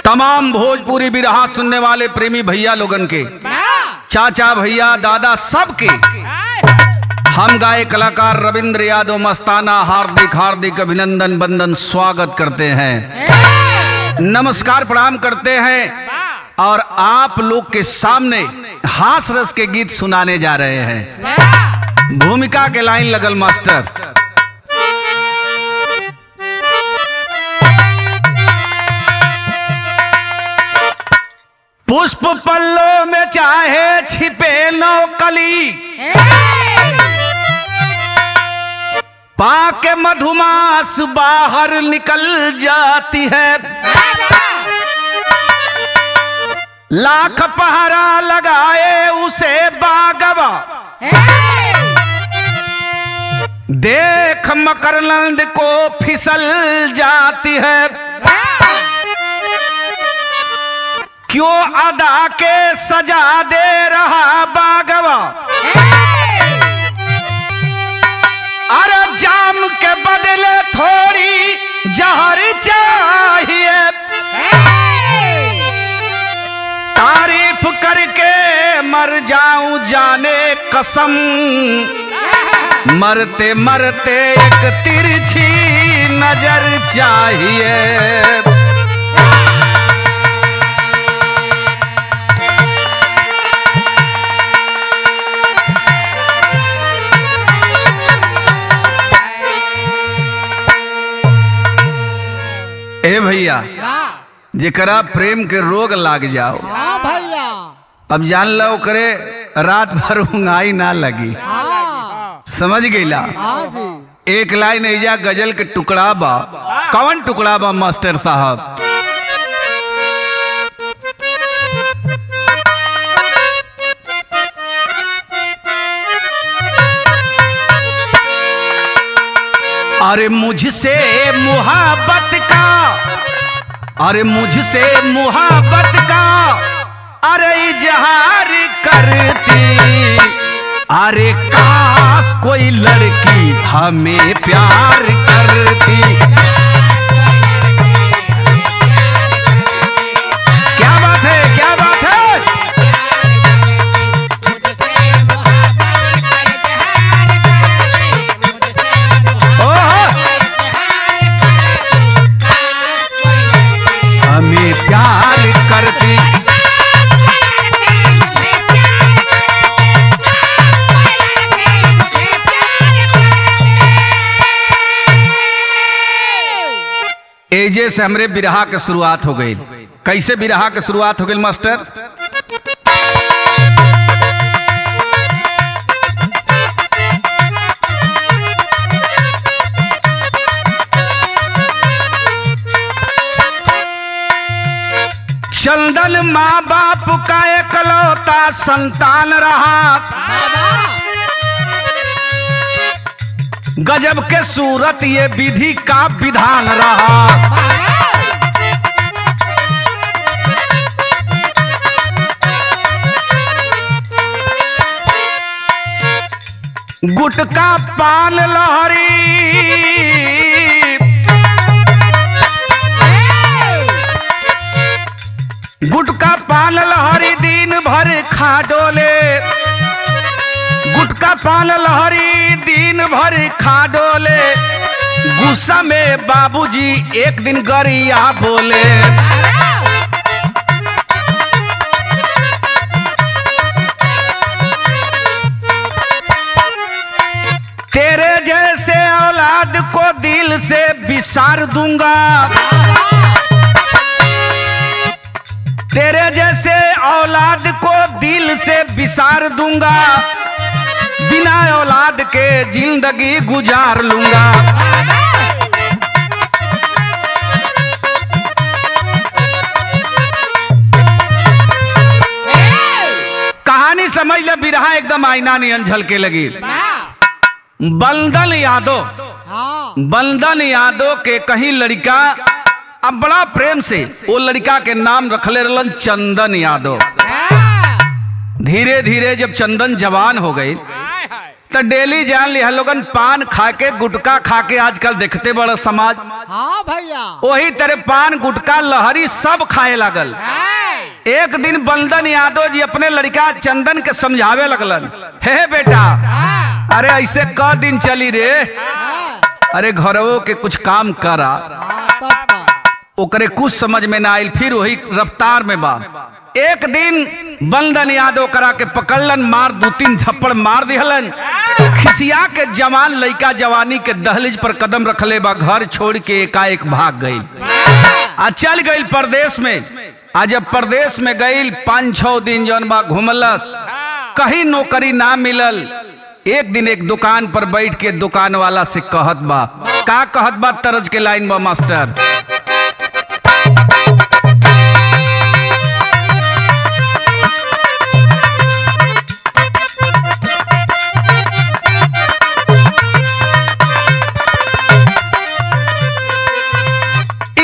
तमाम भोजपुरी बिरहा सुनने वाले प्रेमी भैया लोगन के, चाचा भैया दादा सबके हम गाय कलाकार रविंद्र यादव मस्ताना हार्दिक हार्दिक अभिनंदन वंदन स्वागत करते हैं, नमस्कार प्रणाम करते हैं और आप लोग के सामने हास रस के गीत सुनाने जा रहे हैं। भूमिका के लाइन लगल मास्टर। पुष्प पल्लों में चाहे छिपे नौकली, पाके मधुमास बाहर निकल जाती है। लाख पहरा लगाए उसे बागवा, देख मकरंद को फिसल जाती है। क्यों अदा के सजा दे रहा बागवा, अरे जाम के बदले थोड़ी जहर चाहिए। तारीफ करके मर जाऊं जाने कसम, मरते मरते एक तिरछी नजर चाहिए। ए भैया, जेकरा प्रेम के रोग लाग जाओ, भैया अब जान लो करे रात भर ऊँघाई ना लगी। समझ गईला? एक लाइन ऐजा गजल के टुकड़ा बा। कौन टुकड़ा बा मास्टर साहब? अरे मुझसे मुहब्बत का, अरे मुझसे मुहब्बत का अरे इजहार करती, अरे काश कोई लड़की हमें प्यार करती। क्या बात है, क्या बात है। हमें प्यार करती, एजे से हमरे बिरहा के शुरुआत हो गई। कैसे बिरहा के शुरुआत हो गई मास्टर? चंदन माँ बाप का एकलौता संतान रहा, गजब के सूरत ये विधि का विधान रहा। गुटका पान लहरी, गुटका पान लहरी दिन भर खा डोले, गुटका पान लहरी दिन भर खा डोले। गुस्सा में बाबूजी एक दिन गरिया बोले, तेरे जैसे औलाद को दिल से बिसार दूंगा, तेरे जैसे औलाद को दिल से बिसार दूंगा। बिना औलाद के जिंदगी गुजार लूंगा। कहानी समझ ले, बिरहा एकदम आईना नियन झलके लगी। बंदन यादव, बंदन यादव के कहीं लड़का अब बड़ा प्रेम से वो लड़का के नाम रखले रहलन चंदन यादव। धीरे धीरे जब चंदन जवान हो गई तो डेली जान लिया लोगन पान खा के गुटखा खा के आजकल देखते बड़ा समाज। हाँ भैया। वही तरह पान गुटखा लहरी सब खाए लागल। एक दिन बंदन यादव जी अपने लड़का चंदन के समझावे लगलन, हे बेटा अरे ऐसे क दिन चली रे, अरे घरों के कुछ काम करा। ओकरे कुछ समझ में ना आयल, फिर वही रफ्तार में बा। एक दिन बंदन यादव करा के पकड़लन, मार 2-3 झप्पड़ मार दिहलन। खिसिया के जवान लड़का जवानी के दहलीज पर कदम रखले बा, घर छोड़ के एकाएक भाग गई। आ चल गई परदेश में। आज जब परदेश में गई 5-6 दिन जौन बा घुमलस, कहीं नौकरी ना मिलल। एक दिन एक दुकान पर बैठ के दुकान वाला से कहत बा, का कहत बा तरज के लाइन बा मास्टर।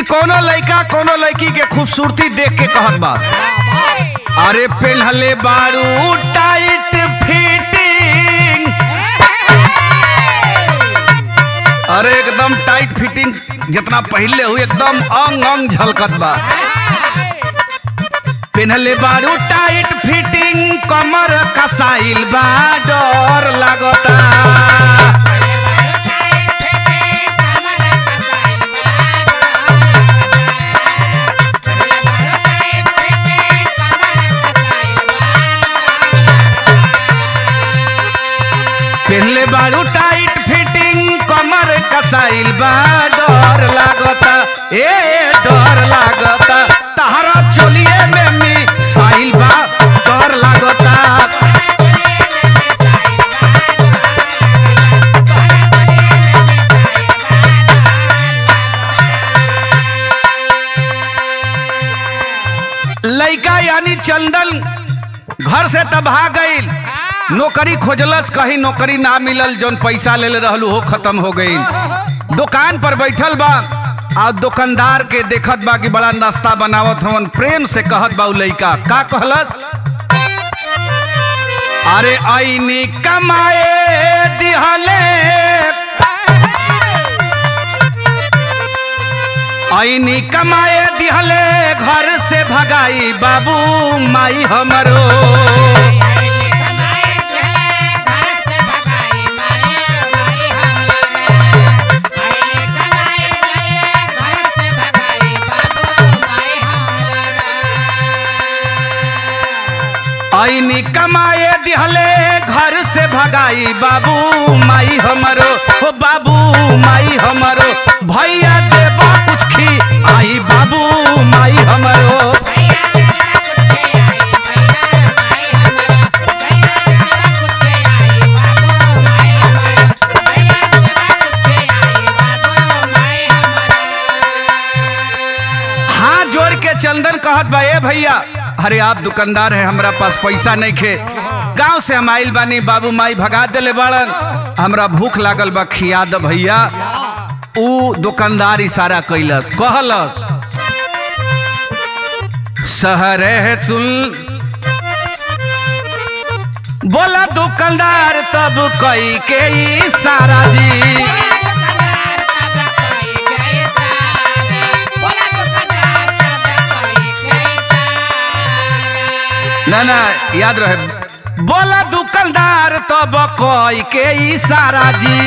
कोनो लड़का कोनो लड़की के खूबसूरती देख के कहत बा, अरे पहनले बारू टाइट फिटिंग, अरे एकदम टाइट फिटिंग जितना पहले हुई एकदम अंग अंग झलकत बा। पहनले बारू टाइट फिटिंग, कमर कसाइल बा, डर लगता। पहले बारू टाइट फिटिंग, कमर कसाइल बा, डर लागता, ए डर लागता। तहरा चोलिए में मिसाइल बा, डर लागता। लड़का यानी चंदन घर से तबाह गई, नौकरी खोजलस, कहीं नौकरी ना मिलल, जोन पैसा ले रहलू हो खत्म हो गई। दुकान पर बैठल बा और दुकानदार के देखत बा कि बड़ा नाश्ता बनावत हवन। प्रेम से कहत बा लइका, का कहलस, अरे आईनी कमाए दिहले, आईनी कमाए दिहले, घर से भगाई बाबू माई हमरो। आईनी कमाए दिहले, घर से भगाई बाबू माई हमरो, हो बाबू माई हमरो। भैया देबा कुछ खी आई बाबू माई हमरो। हाथ जोड़ के चंदन कहत बा, ए भैया अरे आप दुकानदार है, हमरा पास पैसा नहीं खे, गांव से हम आइल बानी, बाबू माई भगा देले बाड़न, हमरा भूख लागल बा, खिया द भैया। ऊ दुकानदार इशारा कैलस, कहलस, शहर है सुन, बोला दुकानदार तब कई के इशारा जी। ना याद रहे, बोला दुकानदार तब कोई के इशारा जी।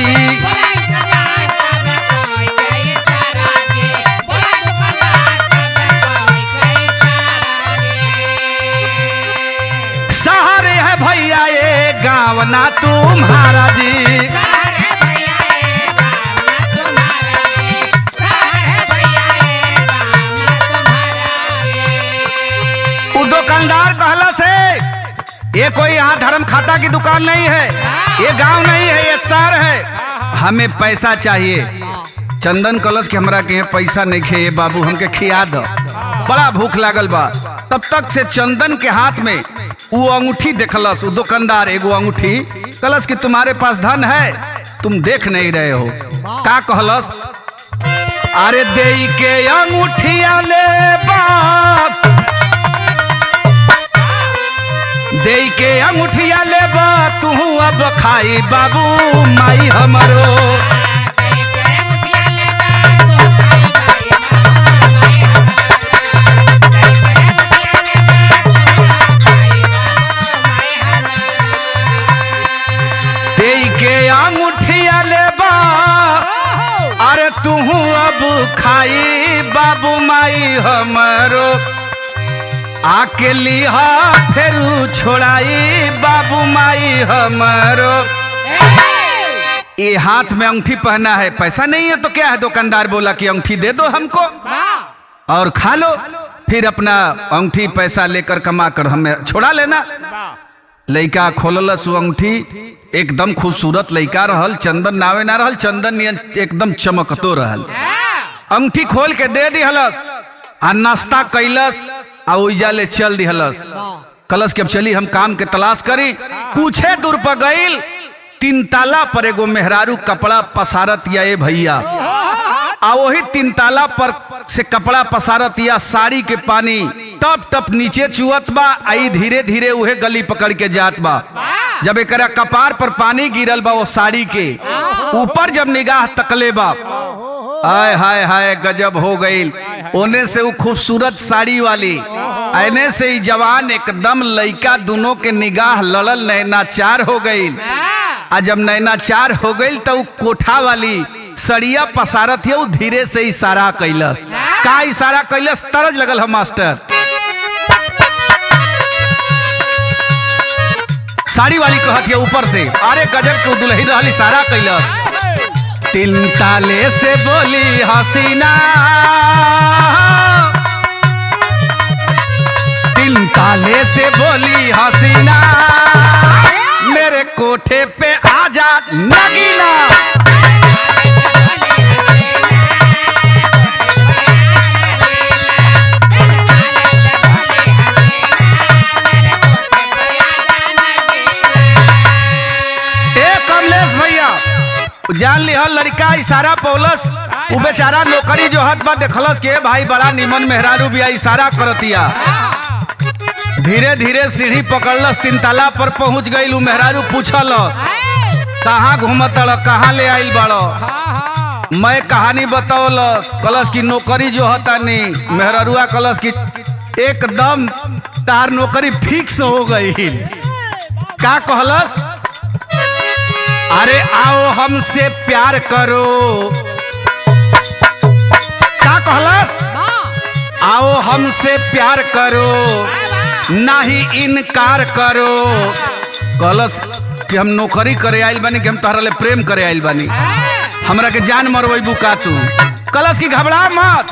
शहर है भैया ये गाँव ना तुम्हारा जी। दुकानदार कहला से, ये कोई यहाँ धर्म खाता की दुकान नहीं है, ये गांव नहीं है, ये शहर है, हमें पैसा चाहिए। चंदन कलश के हमरा के पैसा नहीं खे, ये बाबू हमके खिया दो, बड़ा भूख लागल बा। तब तक से चंदन के हाथ में वो अंगूठी देखलस, वो दुकानदार एगो अंगूठी, कलश कि तुम्हारे पास धन है, तुम देख नहीं रहे हो। का कहलस, अरे दे के अंगूठिया ले बाप, दे के अंगूठिया लेबा तू अब खाई बाबू माई हमरो। दे के अंगूठिया लेबा अरे तू अब खाई बाबू माई हमरो। आके लिहा फेरू छोड़ाई बाबू माई हमरो। ये हाथ में अंगूठी पहना है, पैसा नहीं है तो क्या है, दुकानदार बोला कि अंगूठी दे दो हमको और खा लो, फिर अपना अंगूठी पैसा लेकर कमा कर हमें छोड़ा लेना। लड़का खोललस वो अंगूठी, एकदम खूबसूरत लड़का रहल, चंदन नावे ना रहल, चंदन एकदम चमकतो रहल। अंगूठी खोल के दे दिहलस आ नाश्ता कैलस आ उइजा ले चल दिहलस। कलश के अब चली हम काम के तलाश करी। कुछे दूर पर गईल, 3 ताला पर एगो मेहरारू कपड़ा पसारत या ए भैया, आ वही 3 ताला पर से कपड़ा पसारत या साड़ी के पानी टप टप नीचे चुअत बा। आई धीरे धीरे उहे गली पकड़ के जात बा। जब एकरा कपार पर पानी गिरल बा वो साड़ी के ऊपर, जब निगाह तकले बा, आय हाय हाय गजब हो गई। ओने से वो खूबसूरत साड़ी वाली, ऐने से ही जवान एकदम लड़का, दोनों के निगाह लड़ल, नैनाचार हो गई। आ जब नैनाचार हो गई तो कोठा वाली सड़िया पसारत है, वो धीरे से इशारा कैलस। का इशारा कैलस? तरज लगल है मास्टर। साड़ी वाली कहत है ऊपर से, अरे गजब के दुल्ही रहल, इशारा कैलस। 3 ताले से बोली हसीना, 3 ताले से बोली हसीना, मेरे कोठे पे आजा नगीना। कमलेश भैया जान लिहल, लड़का इशारा पौलस, वो बेचारा नौकरी जो हत बा देखलस के भाई बड़ा निमन मेहरारू बिया, इशारा करतिया। धीरे धीरे सीढ़ी पकड़लस, 3 ताला पर पहुंच गई। उ मेहरारू पूछल कहाँ घूमत, कहाँ ले आइल बड़ो? मैं कहानी बतौलस। कलश की नौकरी जो हता नहीं, मेहरारुआ कलश की एकदम तार नौकरी फिक्स हो गई। का कहलस? अरे आओ हमसे प्यार करो। का कहलस? आओ हमसे प्यार करो, नाही इनकार करो। कहलस कि हम नौकरी करे आइल बानी, कि हम तोहरा ले प्रेम करे आइल बानी, हमरा के जान मरवैबू का तू? कलश की घबरा मत,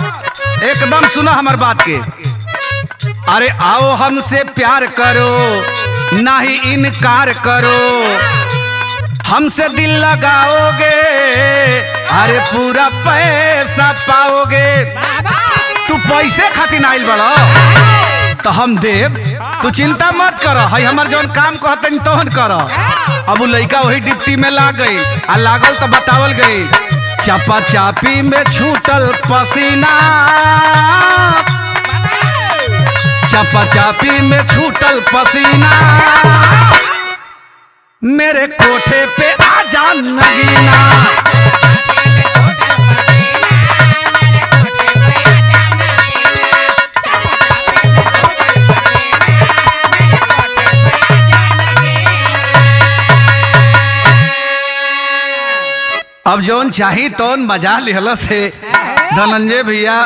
एकदम सुना हमार बात के। अरे आओ हमसे प्यार करो, नाही इनकार करो, हमसे दिल लगाओगे अरे पूरा पैसा पाओगे। तू पैसे खातिर आइल बड़ा तो हम देव, तू चिंता मत कर, हमार जौन काम कहते तोहन कर। अब वो लड़का वही डिप्टी में लाग गई, आ लागल तो बतावल गई। चापा चापी में छूटल पसीना, चापा चापी में छूटल पसीना, मेरे कोठे पे आजा नगीना। अब जौन चाही तौन मजा लिहल से धनंजय भैया,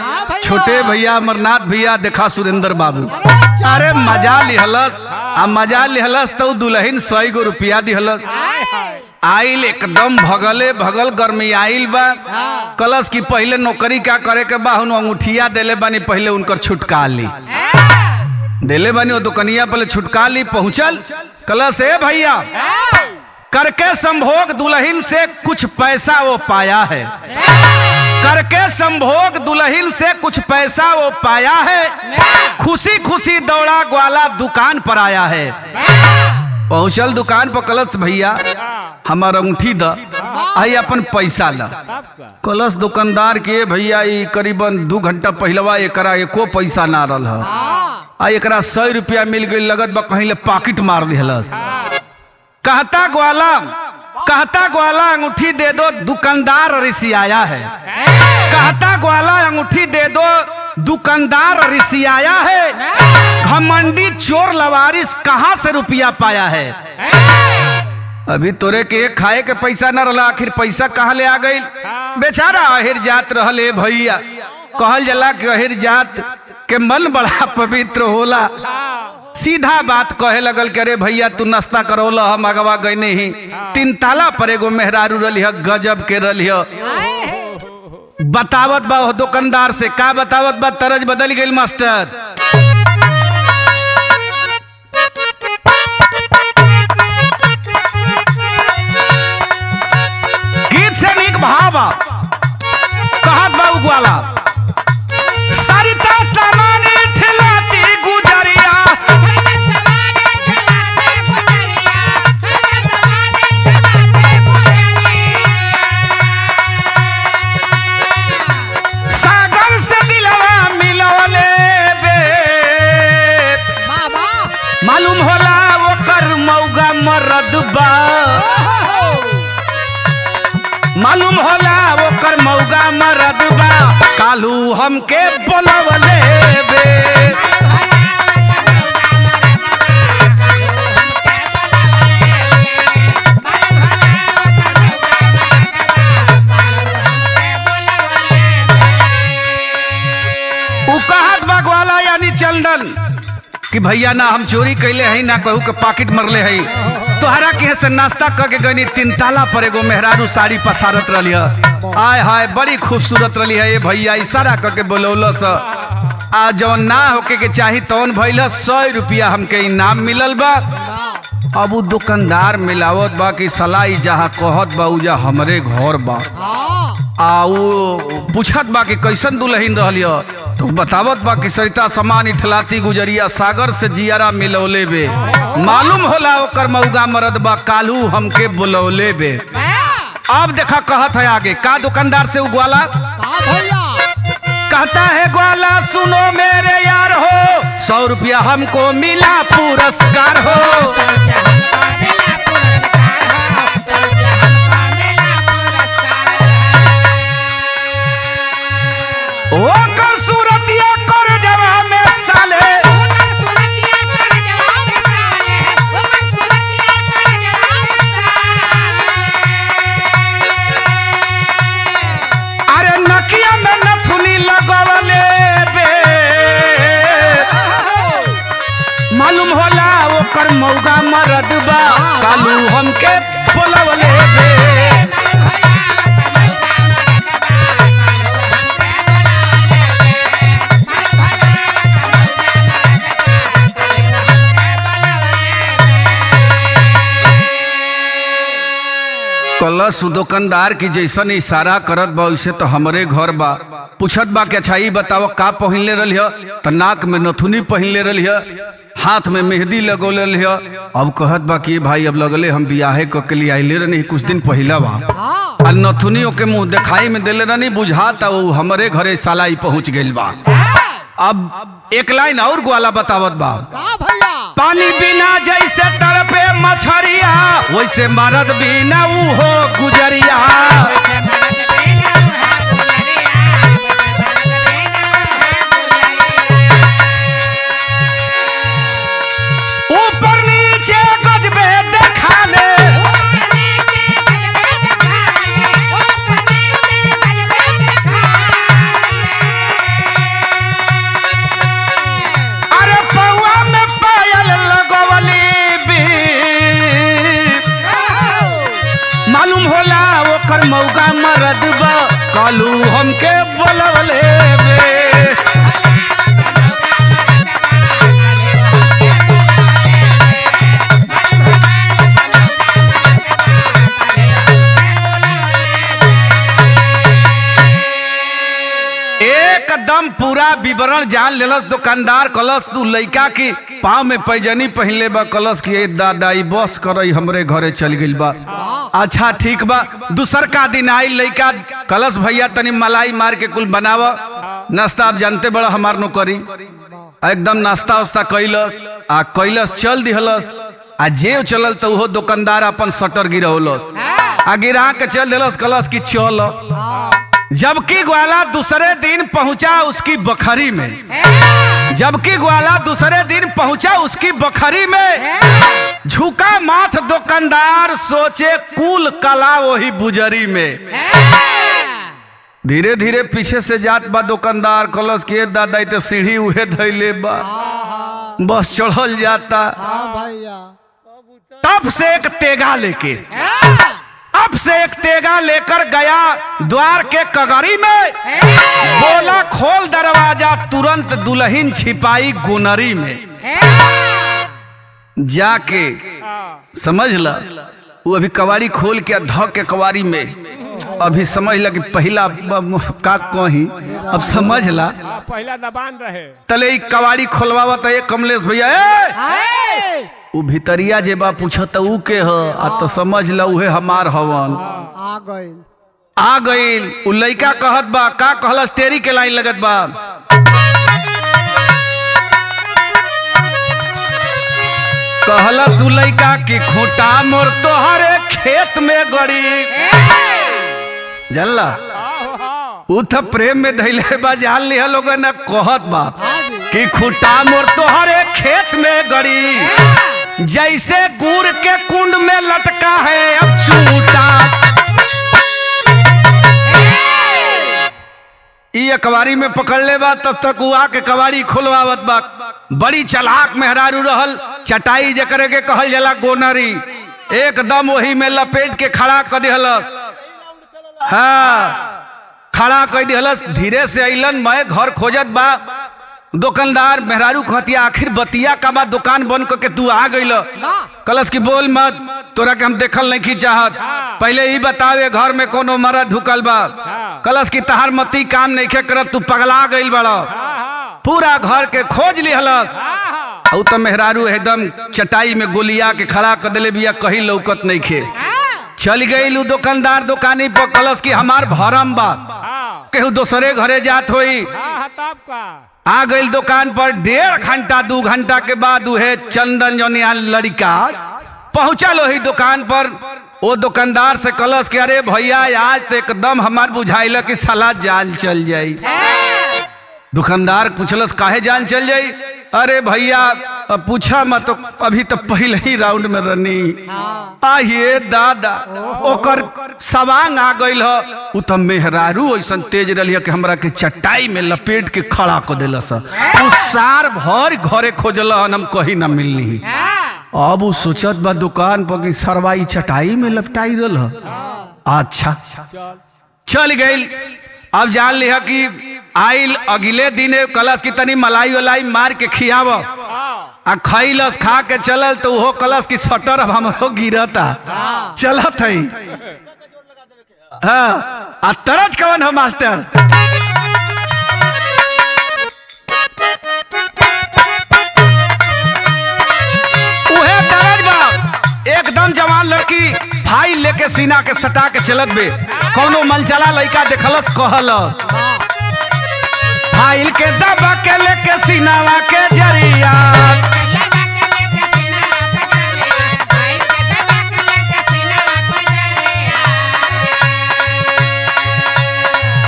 छोटे भैया, अमरनाथ भैया, देखा सुरेंद्र बाबू, अरे मजा लिहलस। आ मजा लिहलस तो दुल्हन 100 रुपया दिहलस। आइल एकदम भगले भगल गर्मी आइल बा। कलश की पहले नौकरी क्या करे के बा, अंगूठिया देले बानी, पहले उनकर छुटका ली देले बानी, वो दुकनिया पहले छुटका ली। पहुंचल कलश, ए भैया करके संभोग दुल्हन से कुछ पैसा वो पाया है, करके संभोग दुल्हन से कुछ पैसा वो पाया है, खुशी खुशी दौड़ा ग्वाला दुकान पर आया है। पहुंचल दुकान पर, कलश भैया हमार अंगूठी द, आई अपन पैसा ला। कलश दुकानदार के भैया करीबन 2 घंटा पहलवा एकरा एको पैसा ना रहा। आ एकरा 100 रुपया मिल गई, लगत बा कहीं ले पॉकेट मार दिहलस। कहता ग्वाला अंगूठी दे दो, दुकानदार रिसियाया है। कहता ग्वाला अंगूठी दे दो, दुकानदार रिसियाया है। घमंडी चोर लवारिस कहाँ से रुपया पाया है। अभी तोरे के खाए के पैसा न रहा, आखिर पैसा कहाँ ले आ गई। बेचारा अहिर जात रहले भैया। कहल जला कि अहिर जात के मन बड़ा पवित्र होला। सीधा बात कहे लगल के अरे भैया तू नाश्ता करोला, हम अगवा गए नहीं। 3 ताला पर एगो मेहरारू रही, गजब के रही। बतावत बा दुकानदार से, का बतावत बा, तरज बदल गई मास्टर। गीत से नीक भावा कहत बा ग्वाला, सरिता सामानी ठिलाती गुजरिया, सागर से दिलवा मिलवले बे। मालूम होला वो कर मौगा मरद बा, मालूम होला वो कर मौगा मरद बा। कालू हमके बोलवले बे। कहत बा ग्वाला यानी चंदन कि भैया ना हम चोरी कैले हई, ना कहू के पॉकेट मरले हई। तोहरा के से नाश्ता करके गनी 3 ताला पर एगो मेहरारू साड़ी पसारत रही। आय हाय बड़ी खूबसूरत रही है ये भैया। इशारा करके बोलौलस, आ जौन ना होके के चाही तौन भइल। 100 रुपया हमके इनाम मिलल बा। अब उ दुकानदार मिलावत बा कि सलाई जहाँ कहत बा उजा हमरे घर बा। आ वो पूछत बा कि कैसन दुल्हन रहली, तो बतावत बा कि सरिता समान इठलाती गुजरिया, सागर से जियारा मिलौले बे। मालूम होला ओकर मौगा मरद बा, कालू हमके बुलौले बे। अब देखा कहत है आगे का दुकानदार से ग्वाला कहता है, ग्वाला सुनो मेरे यार हो, 100 रुपया हमको मिला पुरस्कार हो। ओ कर सूरतिया कर जवा में साले, अरे नकिया में नथुनी लगवले बे। मालूम होला वो कर मौगा मरद बा, कालू हमके बोलवले बे। कलश दुकानदार की जैसन इशारा करत बा वैसे तो हमरे घर बा। पूछत बा कि अच्छा ई बताओ का पहनले रही, तो नाक में नथुनी पहनले रही, हाथ में मेहंदी लगौले रही। अब कहत बा कि भाई अब लगले हम बियाहे के लिए आइले रही कुछ दिन पहला बा, और नथुनियों के मुंह दिखाई में दिले रही, बुझाता वो हमरे घरे सालाई पहुंच गइल बा। अब एक लाइन और ग्वाला बतावत बा, पानी बिना जैसे तड़पे मछरिया, वैसे मरद बिना ऊ हो गुजरिया। ऊपर नीचे गजबे देखा ले, अरे पौआ में पायल लगवली भी। मालूम होला वो कर मौका मरद बा, कालू हमके बोलवले बे। एकदम पूरा विवरण जान लेलस दुकानदार। कलश तू लइका की पाँव में पैजनी पहनले बा, कलश की दादाई बस करई हमरे घरे चल गइल बा। अच्छा ठीक बा। दूसर का दिन आई लइका, कलश भैया तनी मलाई मार के कुल बनावा नाश्ता, आप जानते बड़ा हमार नौकरी। एकदम नाश्ता उस्ता कैलस आ कैलस चल दिहलस आ जे चलल तो वो दुकानदार अपन शटर गिरौलस आ गिरा के चल दिलस कलस की चल। जबकि ग्वाला दूसरे दिन पहुंचा उसकी बखरी में, जबकि ग्वाला दूसरे दिन पहुंचा उसकी बखरी में, झुका माथ दुकानदार सोचे कुल कला वही बुजरी में। धीरे धीरे पीछे से जात बा दुकानदार कलस के दादा तो सीढ़ी उहे धैले बा बस चढ़ल जाता। तब से एक तेगा लेके अब से एक तेगा लेकर गया द्वार के कगरी में, बोला खोल दरवाजा, तुरंत दुल्हन छिपाई गुनरी में। जाके समझ ला वो अभी कवाड़ी खोल के धक के कवाड़ी में अभी समझ ला कि पहला का कहीं अब समझ ला पहला दबान रहे तले कवाड़ी खोलवावत है कमलेश भैया वो भितरिया जे बा पूछत ऊ के ह आ तो समझ ला उहे हमार हवन आ गइल। उ लइका कहत बा का कहलस टेरी के लाइन लगत बा कहलस उ लइका की खूंटा मोर तोहरे खेत में गड़ी जानला उ तो प्रेम में धैले बा जान लिया लोग न कहत बा कि खूंटा मोर तोहरे खेत में गड़ी जैसे गुड़ के कुंड में लटका है अब चूटा। ये कवारी में पकड़ ले बा तब तक वो आके कवारी खुलवावत बा। बड़ी चलाक मेहरारू रहल, चटाई जकरे के कहल जला गोनरी, एकदम वही में लपेट के खड़ा कर दिहलस। हाँ खड़ा कर दिहलस। धीरे से अइलन मैं घर खोजत बा दुकानदार मेहरारू कहतिया आखिर बतिया का बा दुकान बंद करके तू आ गइल। कलश की बोल मत तोरा के हम देखल नहीं की चाहत, पहले ही बतावे घर में कोनो मरद ढुकल बा। कलश की तहार मती काम नहीं खे करत तू पगला गइल बड़ा। पूरा घर के खोज लिहलस और तो मेहरारू एकदम चटाई में गोलिया के खड़ा कर दिले बिया कहीं लौकत नहीं खे। चल गई दुकानदार दुकानी पर कलश की हमार भरम बा केहू दूसरे घरे जात होई। आ गई दुकान पर 1.5 घंटा 2 घंटा के बाद उहे चंदन जौनिया लड़का पहुंचल वही दुकान पर। वो दुकानदार से कलश के अरे भैया आज तो एकदम हमार बुझाइल कि साला जान चल जाई। दुकानदार पूछलस काहे जान चल जाई? अरे भैया पूछा मत तो अभी तो पहले ही राउंड में रनी आइए दादा ओकर सवांग आ गइल ह। उ तो मेहरारू ऐसन तेज रही कि हमरा के चटाई में लपेट के खड़ा कर दिलस। उ सार भर घरे खोजल हम कहीं ना मिलनी। अब उ सोचत बा दुकान पर कि सरवाई चटाई में लपटाई रल। अच्छा चल गई। अब जान लिया कि आइल अगले दिन कलश की तनी मलाई वलाई मार के खियाव आ खैलस। खा के चलल तो वो कलश की शटर अब हमरो गिरता चलत है। हाँ आ तरज कवन हो मास्टर? उहे तरज बा एकदम जवान लड़की भाई लेके सीना के सटा के चलत बे। कौनो मनचला लड़का देखलस कहल फाइल के दबा के लेके सीनावा के जरिया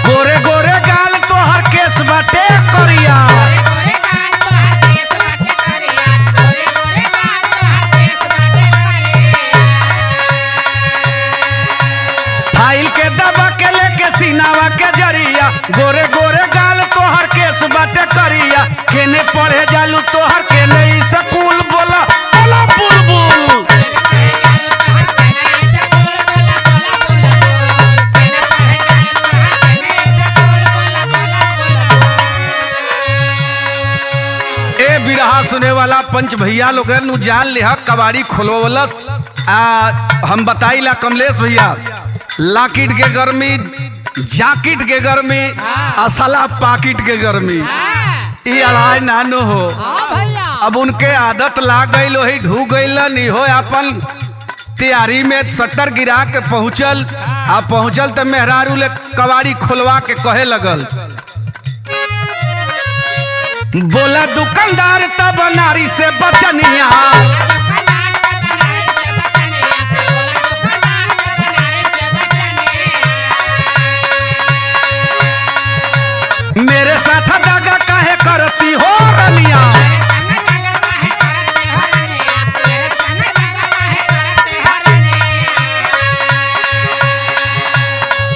गोरे गोरे गाल तोहर केस बाटे करिया। फाइल के दबा के लेके सीनावा के जरिया गोरे गोरे गाल तोहर केस बाटे करिया। केने पढ़े जालू तोहर केने स्कूल बोला बोला बुलबुल। ए बिरहा सुने वाला पंच भैया लोग जान लिहा कबाड़ी खोलवलस। हम बताइला कमलेश भैया लाकिट के गर्मी जाकिट के गर्मी असला पाकिट के गर्मी ये अढ़ाई नानो हो। अब उनके आदत लाग गई वही ढू गई हो अपन तैयारी में शटर गिरा के पहुंचल। आ पहुंचल तो मेहरारू ले कबाड़ी खोलवा के कहे लगल बोला दुकानदार तब नारी से बचनिया, मेरे साथ दगा काहे करती हो रनिया।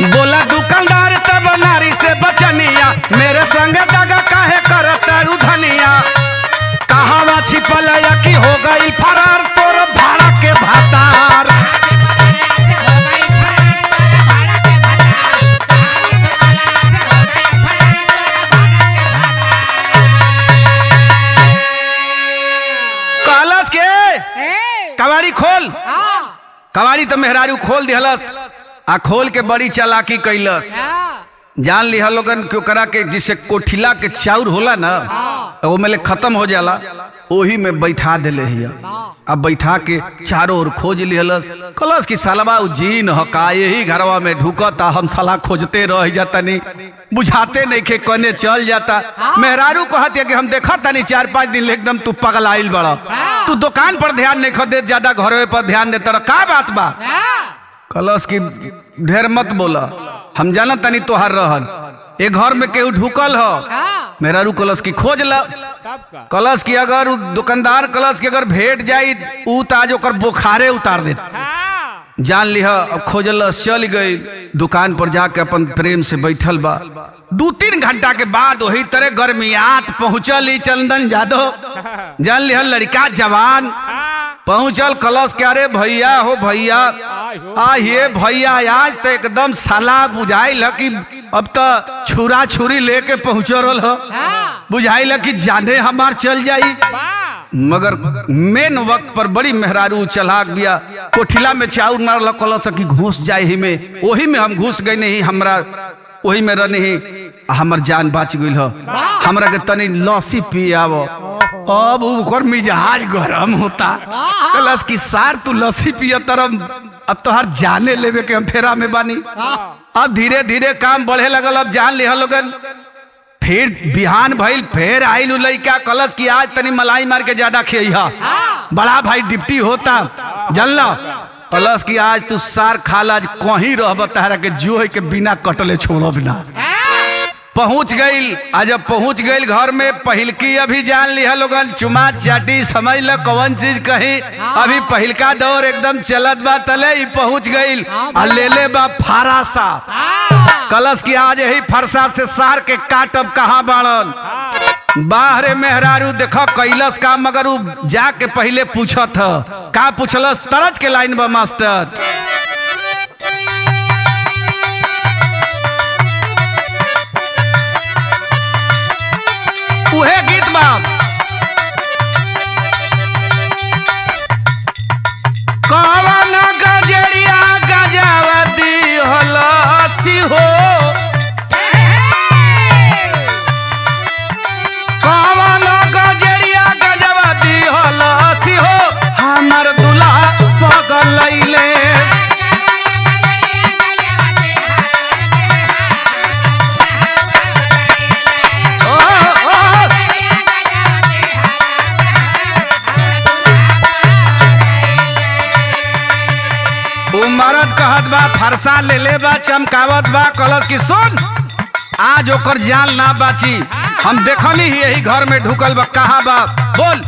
बोला दुकानदार तब नारी से बचनिया, मेरे संग दगा काहे करता धनिया। कहावा छिपल की हो गई फरार तोर भाड़ा के भातार। कहलस के कबाड़ी खोल, कबाड़ी तो मेहरारू खोल दिहलस आ खोल के बड़ी चालाकी कैलस। जान लिहा लोगन क्यों करा के जिसे कोठिला के चाउर होला ना वो मेले खत्म हो जाला, वही में बैठा दिले हिया। अब बैठा के चारों ओर खोज लिहलस। कलस की सालवा जीन हका यही घरवा में ढुकता, हम साला खोजते रह जाता नहीं, बुझाते नहीं के कने चल जाता। मेहरारू कहत कि हम देखा था नहीं 4-5 दिन एकदम तू पगल आइल बड़ा, तू दुकान पर ध्यान नहीं खदे, ज्यादा घरवे पर ध्यान देता। का बात बा? कलश की ढेर मत बोला, हम जाना तनी तोहार रहन, ए घर में केहू ढुकल हो। मेहरारू कलश की खोज ला। कलश की अगर दुकानदार कलश की अगर भेंट जाई ऊ ताज ओकर बुखारे उतार दे। जान लिहा अब खोजलस, चल गई दुकान पर जाके अपन प्रेम से बैठल बा। 2-3 घंटा के बाद वही तरह गर्मियात पहुंचल चंदन जादव। जान लिहा लड़का जवान पहुंचल। कलश के अरे भैया हो भैया, ये भैया आज तो एकदम साला बुझाइल कि अब तो छुरा छुरी लेके पहुंच रहा हो, बुझाइल कि जाने हमार चल जाई। मगर मेन वक्त पर बड़ी मेहरारू चलाक बिया, कोठिला में चाउर मारल कलश कि घुस जाए ही में, वही में हम घुस गए नहीं, हमरा वही में रही, हमर जान बच गई हो। हमरा के तनी लस्सी पियाव। अब ऊपर मिजाज गरम होता। कलश की सार तू लस्सी पिया तरम, अब तो हर जाने लेवे के हम फेरा में बानी। अब धीरे धीरे काम बढ़े लगल। अब जान लिहा लोगन फिर बिहान भइल, फिर आइल लइका। कलश की आज तनी मलाई मार के ज्यादा खिया, बड़ा भाई डिप्टी होता जानला। कलश की आज तू सार खाल, आज कहीं रह तारा के जो के बिना कटले छोड़ब ना। पहुंच गई। आज जब पहुंच गई घर में पहिलकी, अभी जान लिहा लोगन चुमा चाटी समझ ल कौन चीज कही। अभी पहिलका दौर एकदम चलत बा, तले ही पहुंच गई। ले ले बा फरासा। कलश की आज यही फरसा से सार के काटब कहाँ बाड़न। बाहरे मेहरारू देखो कैलस का, मगर उ जाके पहले पूछत का पूछलस, तरज के लाइन बा मास्टर। उहे गीत बा। कवन गजरिया गजवती हलसी हो, कवन गजरिया गजवती हलसी हो, हमर दुल्हा पगलैले। मरद कहत बा फरसा ले ले बा, चमकावत बा। कलश की सुन, आज ओकर जान ना बाची, हम देखनी ही यही घर में ढुकल बा। कहाँ बा बोल?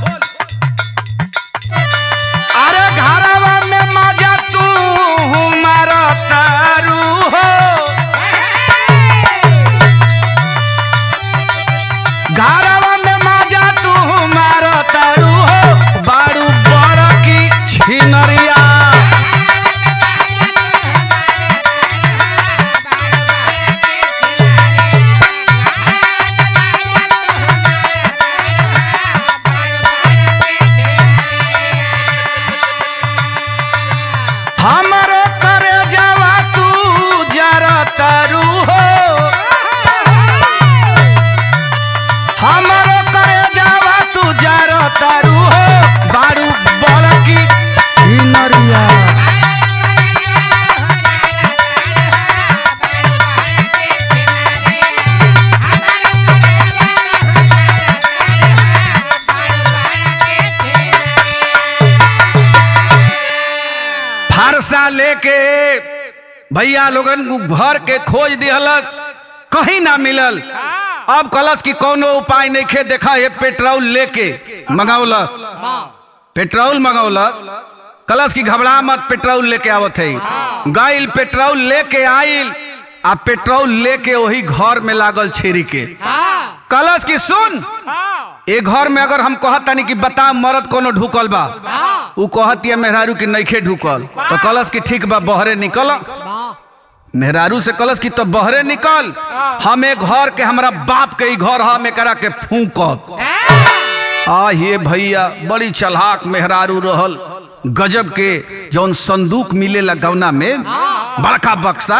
अरे घरवा में मजा तू मारा तारू हो, घरवा में मजा तू मारा तारू हो, बारू बड़ की छिनरिया। हमरो करे जावा तू जरा तारू हो, हमरो करे जावा तू जरा तारू हो, बारू बड़ की नरिया। लेके भैया लोगन घर के खोज दिहलस, कहीं ना मिलल। अब कलश की कोनो उपाय नहीं खे, देखा ये पेट्रोल लेके मंगावलस, पेट्रोल मंगावलस। कलश की घबरा मत, पेट्रोल लेके आवत है। गाइल पेट्रोल लेके आइल, आ पेट्रोल लेके वही घर में लागल छेरी के। कलश की सुन, ए घर में अगर हम कहतानी कि बता मरद कोनो ढुकल बा, उ कहती है मेहरारू की नइखे ढुकल, तो कलश की ठीक बा बहरे निकल। मेहरारू से कलश की तो बहरे निकल, हमें घर के हमरा बाप के ही घर हम करा के फूंकब। आ ये भैया बड़ी चलाक मेहरारू रहल, गजब के जौन संदूक मिले लगौना में बड़का बक्सा,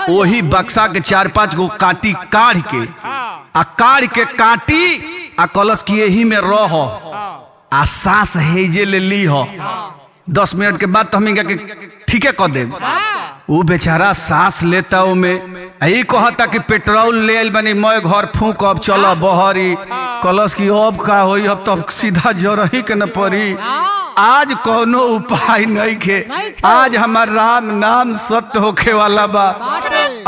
वही बक्सा के 4-5 गो काटी काढ़ के काटी आ कलश की यही में रह आ सांस हेजे ले ली हो। 10 मिनट के बाद तो हम ठीके कर दे। वो बेचारा सांस लेता में यही कहता कि पेट्रोल ले आइल बनी, मैं घर फूक अब चलो बहरी। कलश की अब का होई, अब तो सीधा जरही के न पड़ी। आज कोनो उपाय नहीं खे, आज हमार राम नाम सत्य होखे वाला बा।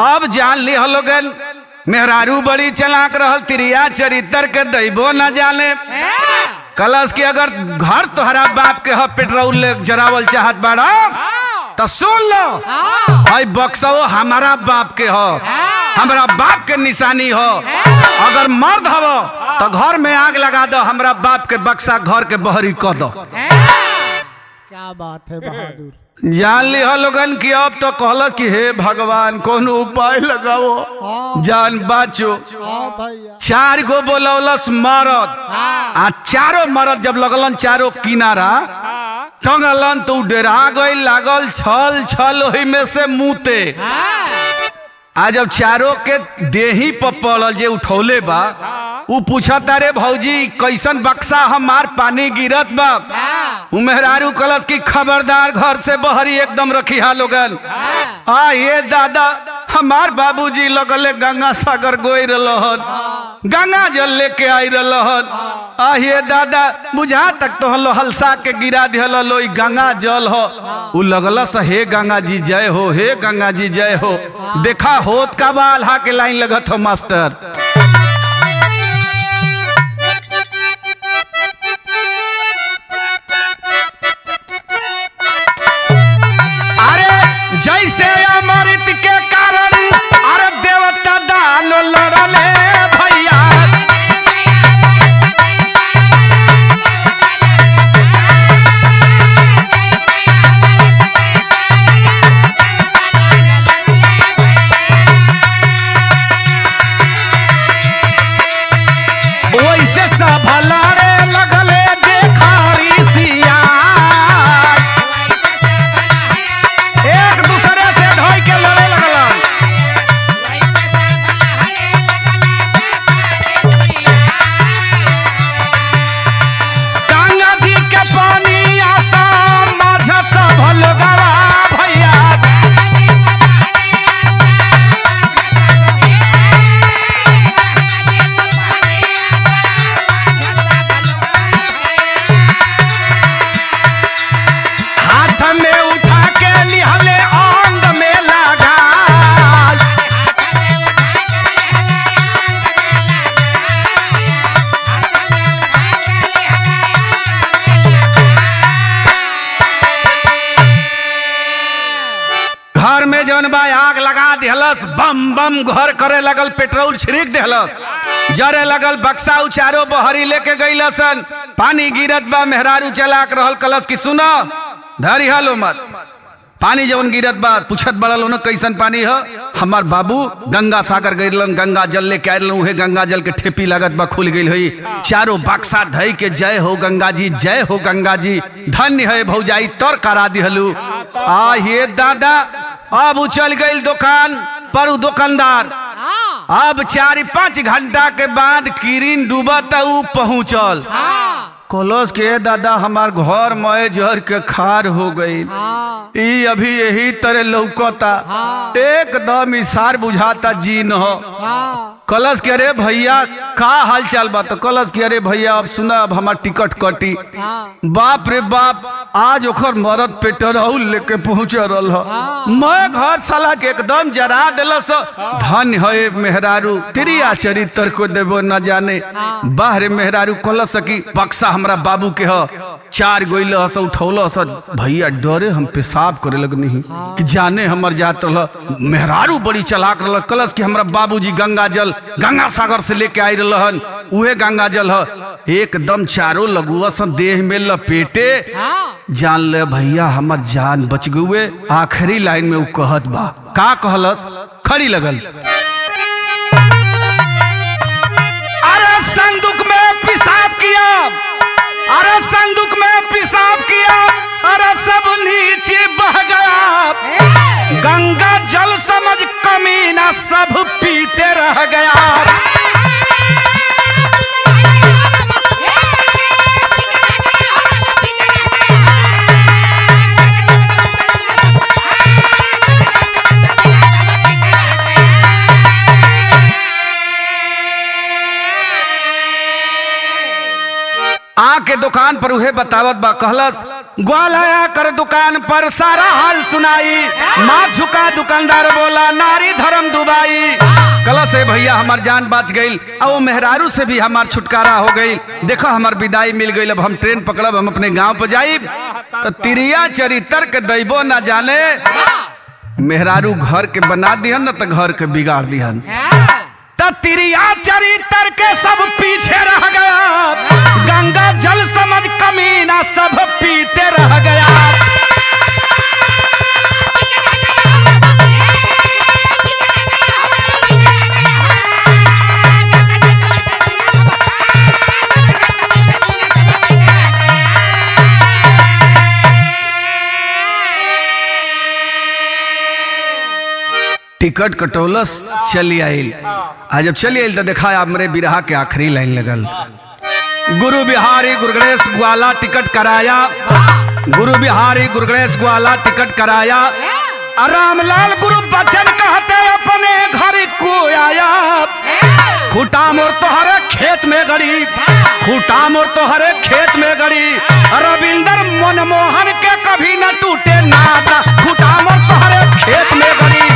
अब जान ली लोगन मेहरारू बड़ी चलाक रहल, तिरिया चरित्र के दैबो न जाने। कलश की अगर घर तोहरा बाप के ह पेट्रोल ले जरावल चाहत बाड़ा तो सुन लो, भाई बक्सा हमारा बाप के हो, हमारा बाप के निशानी हो। अगर मर्द हो तो घर में आग लगा दो, हमारा बाप के बक्सा घर के बहरी कर दो। क्या बात है बहादुर। जान ली हो लोगन की अब तो कहलस कि हे भगवान कोनो उपाय लगाओ, जान बाचो। 4 गो बोलौलस मरद, आ चारों मरद जब लगलन चारों किनारा टंगलन तो डरा गई, लागल छल छल वही में से मुते। आज जब चारों के देही पर पड़ल जे उठौले बा, उ पूछता रे भौजी कैसन बक्सा हमार पानी गिरत बा। उ मेहरारू कलश की खबरदार घर से बहरी एकदम रखी हा लोगन। आ ये दादा हमार बाबूजी लगले गंगा सागर गोई रहलन, गंगा जल लेके आई रहलन। आ ये दादा बुझा तक तो हलो हलसा के गिरा दिहल लो गंगा जल हो। उ लगलस हे गंगा जी जय हो, हे गंगा जी जय हो। देखा होत का बाल हा के लाइन लगत हो मास्टर। जैसे अमृत के कारण अरे देवता दान लड़ले भैया, वैसे सब लड़े लगले देखा ऋषिया, एक दूसरे से धोई के लड़े लगलन। गंगा जी के पानी आसा माझ सब लगवा भैया, हाथ में उठा के लिहले अंग में लगा। घर में जौन बा आग लगा दिहलस, बम बम घर करे लगल, पेट्रोल छिड़क दिहलस, जरे लगल। बक्सा उचारो बहरी लेके गईलसन, पानी गिरत बा। मेहरारू चलाक रहल, कलश की सुनो धरी हलो मत, पानी जवन गिरत बा पूछत बड़ा लो न कैसन पानी है। हमार बाबू गंगा सागर गईलन, गंगा जल लेके आइलन, उहे गंगा जल के ठेपी लागत बा खुल गई हुई। चारों बक्सा धई के जय हो गंगा जी, जय हो गंगा जी, धन्य है भौजाई तर करा दिहलू। आ ये दादा अब उचल गई दुकान पर उ दुकानदार। अब 4-5 घंटा के बाद किरीन डूबत उ पहुंचल। कलश के दादा हमार घर में जर के खार हो गई, ई अभी यही तरह लौकता, एकदम इशार बुझाता जी न हो। कलश के अरे भैया का हाल चाल बा? तो कलश के अरे भैया अब सुना, अब हमार टिकट कटी। बाप रे बाप, आज ओखर मरद पेट्रोल लेके पहुंच रहल ह। मैं घर साला के एकदम जरा दिलस। धन है मेहरारू, तेरिया चरित्र को देबो न जाने। बाहरे मेहरारू कलश की बक्सा हमरा बाबू के ह, 4 गोइल हस उठौल हस। भैया डरे हम पेशाब करे लगनी कि जाने हमर जात रह। मेहरारू बड़ी चलाक रह। कलश की हमरा बाबूजी गंगा जल गंगा सागर से लेके आई रहन, उहे गंगा जल ह। एकदम चारों लगुआ सन देह में लपेटे। जान ले भैया हमर जान बच गए। आखिरी लाइन में उ कहत बा, का कहलस? खड़ी लगल, अरे संदूक में पेशाब किया, अरे संदूक में पेशाब किया, अरे सब नीचे बह गया। गंगा जल समझ कमीना सब पीते रह गया। आके दुकान पर उहे बतावत बा, कहलस ग्वाल आया कर दुकान पर सारा हाल सुनाई। माँ झुका दुकानदार बोला नारी धर्म दुबाई। कलश है भैया हमार जान बच गई, अब मेहरारू से भी हमार छुटकारा हो गई। देखो हमार विदाई मिल गई, अब हम ट्रेन पकड़ब, हम अपने गांव पर जाइब। तो तिरिया चरित्र के दैबो न जाने। मेहरारू घर के बना दिहन न तो घर के बिगाड़ दिहन। तिरिया चरित्र के सब पीछे रह गया। गंगा जल समझ कमीना सब पीते रह गया। टिकट कटौलस, चली आइल। आज जब चली आइल तो देखा हमरे बिरहा के आखिरी लाइन लगल, गुरु बिहारी गुरु गणेश ग्वाला टिकट कराया। गुरु बिहारी गुरु गणेश ग्वाला टिकट कराया। रामलाल गुरु बचन कहते अपने घर को आया। खूटा मोर तोहरे खेत में गड़ी, खूटा मोर तोहरे खेत में गड़ी। रविंदर मनमोहन के कभी न टूटे नाता, खूटा मोर तोहरे खेत में गड़ी।